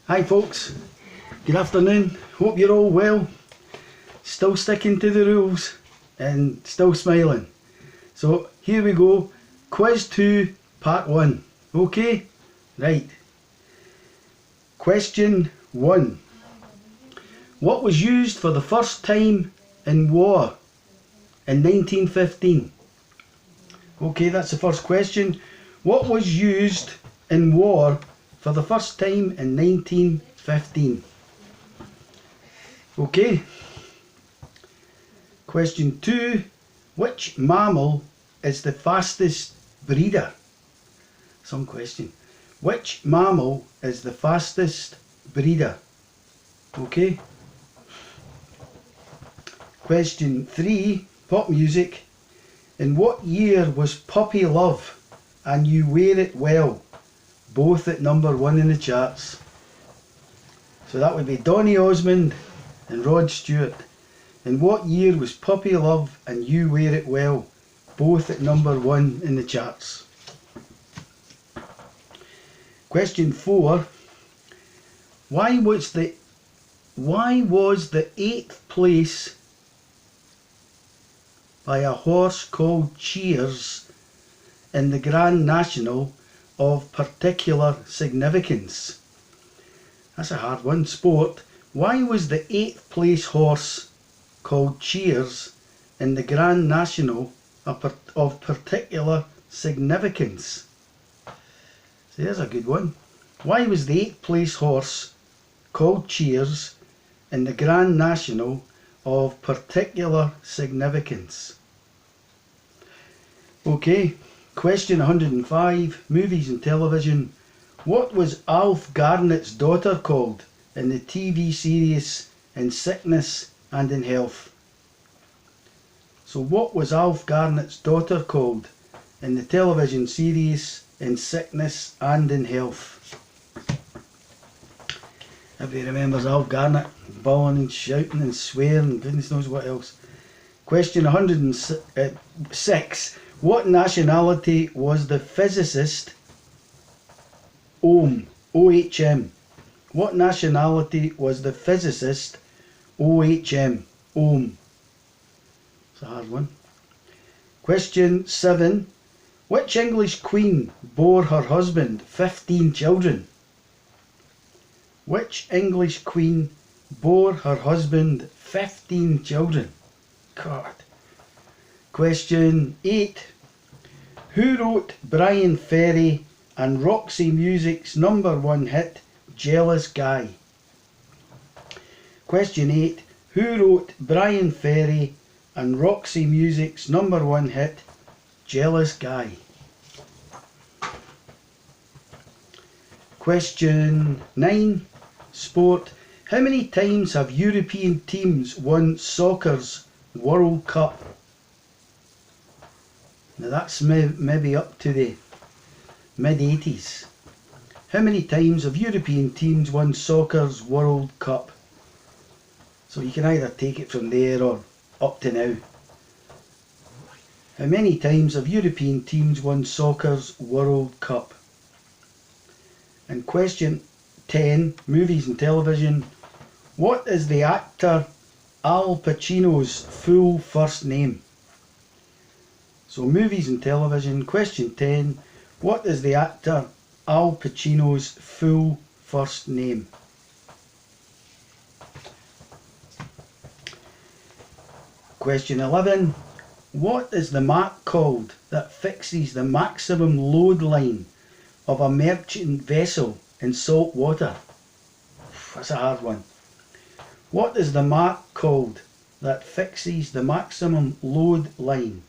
Hi folks, good afternoon, hope you're all well, still sticking to the rules and still smiling. So here we go, quiz 2 part 1, okay? Right. Question 1. What was used for the first time in war in 1915? Okay, that's the first question. What was used in war for the first time in 1915? Okay. Question 2. Which mammal is the fastest breeder? Some question. Which mammal is the fastest breeder? Okay. Question 3. Pop music. In what year was Puppy Love and You Wear It Well both at number 1 in the charts? So that would be Donny Osmond and Rod Stewart. In what year was Puppy Love and You Wear It Well both at number 1 in the charts? Question 4. Why was the 8th place by a horse called Cheers in the Grand National of particular significance? That's a hard one. Sport. Why was the 8th place horse called Cheers in the Grand National of particular significance? So there's a good one. Why was the 8th place horse called Cheers in the Grand National of particular significance? Okay, question 105, movies and television. What was Alf Garnett's daughter called in the TV series In Sickness and in Health? So what was Alf Garnett's daughter called in the television series In Sickness and in Health? Everybody remembers Alf Garnett bawling and shouting and swearing and goodness knows what else. Question 106. What nationality was the physicist Ohm? OHM. What nationality was the physicist OHM? Ohm. It's a hard one. Question 7. Which English queen bore her husband 15 children? Which English queen bore her husband 15 children? God. Question 8. Who wrote Brian Ferry and Roxy Music's #1 hit, Jealous Guy? Question 8. Who wrote Brian Ferry and Roxy Music's #1 hit, Jealous Guy? Question 9. Sport. How many times have European teams won soccer's World Cup? Now that's maybe up to the mid-80s. How many times have European teams won soccer's World Cup? So you can either take it from there or up to now. How many times have European teams won soccer's World Cup? And question 10, movies and television. What is the actor Al Pacino's full first name? So movies and television. Question 10. What is the actor Al Pacino's full first name? Question 11. What is the mark called that fixes the maximum load line of a merchant vessel in salt water? That's a hard one. What is the mark called that fixes the maximum load line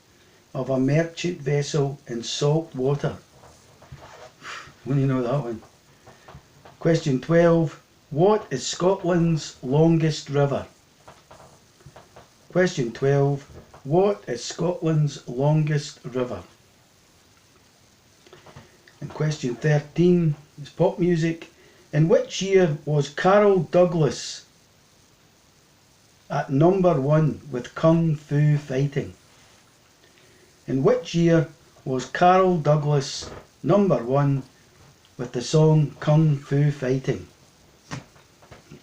of a merchant vessel in salt water? When you know that one. Question 12. What is Scotland's longest river? Question 12. What is Scotland's longest river? And question 13 is pop music. In which year was Carol Douglas at #1 with Kung Fu Fighting? In which year was Carol Douglas #1 with the song Kung Fu Fighting?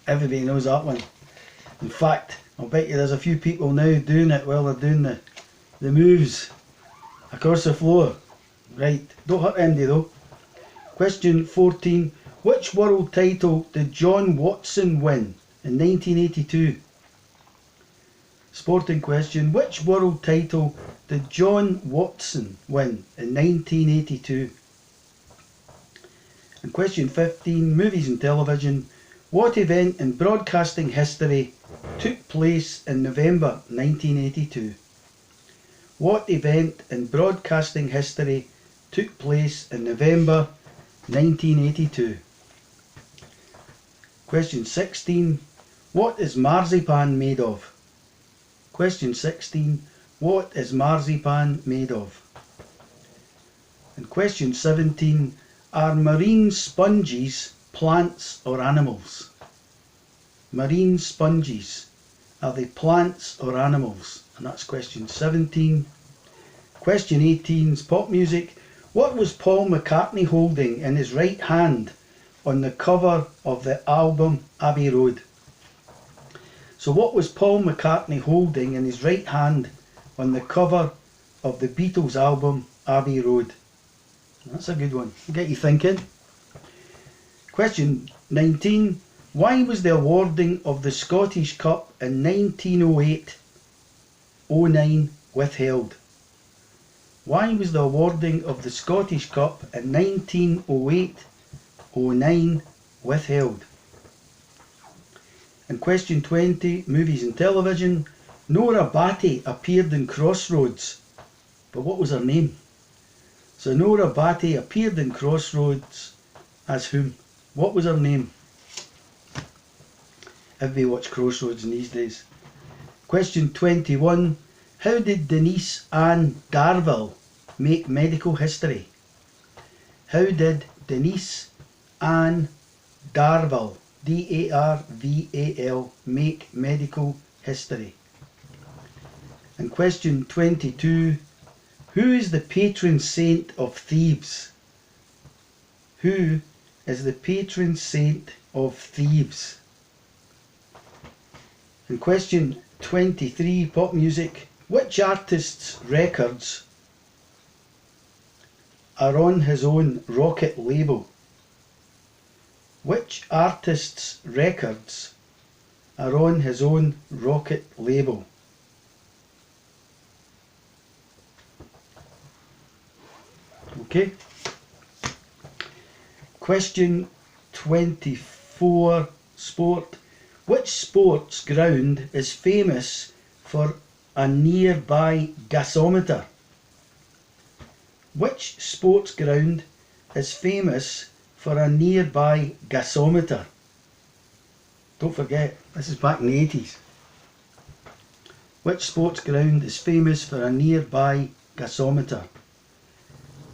Everybody knows that one. In fact, I'll bet you there's a few people now doing it while they're doing the moves across the floor. Right, don't hurt anybody though. Question 14. Which world title did John Watson win in 1982? Sporting question. Which world title did John Watson win in 1982? And question 15. Movies and television. What event in broadcasting history took place in November 1982? What event in broadcasting history took place in November 1982? Question 16. What is marzipan made of? Question 16. What is marzipan made of? And question 17. Are marine sponges plants or animals? Marine sponges, are they plants or animals? And that's question 17. Question 18 is pop music. What was Paul McCartney holding in his right hand on the cover of the album Abbey Road? So what was Paul McCartney holding in his right hand on the cover of the Beatles album Abbey Road? That's a good one. Get you thinking. Question 19. Why was the awarding of the Scottish Cup in 1908-09 withheld? Why was the awarding of the Scottish Cup in 1908-09 withheld? And question 20. Movies and television. Nora Batty appeared in Crossroads, but what was her name? So Nora Batty appeared in Crossroads as whom? What was her name? Everybody watch Crossroads in these days. Question 21. How did Denise Ann Darville make medical history? How did Denise Ann Darville, D-A-R-V-A-L, make medical history? And question 22. Who is the patron saint of thieves? Who is the patron saint of thieves? And question 23, pop music. Which artist's records are on his own Rocket label? Which artist's records are on his own Rocket label? Okay. Question 24, sport. Which sports ground is famous for a nearby gasometer? Which sports ground is famous for a nearby gasometer? Don't forget, this is back in the 80s. Which sports ground is famous for a nearby gasometer?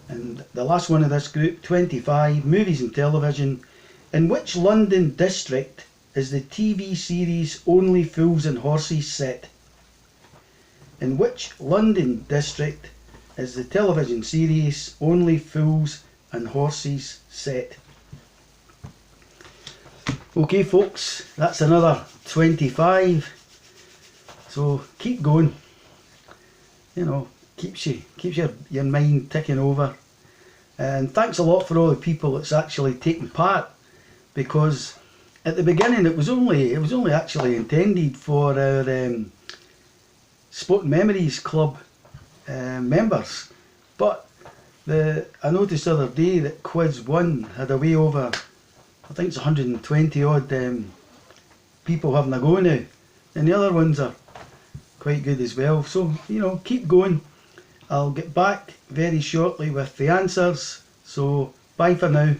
And the last one of this group, 25, movies and television. In which London district is the TV series Only Fools and Horses set? In which London district is the television series Only Fools and Horses set? Okay folks, that's another 25. So keep going. You know, keeps your mind ticking over. And thanks a lot for all the people that's actually taken part, because at the beginning it was only actually intended for our Sport Memories Club members, but I noticed the other day that Quiz 1 had a way over, I think it's 120 odd people having a go now, and the other ones are quite good as well. So, you know, keep going. I'll get back very shortly with the answers, so bye for now.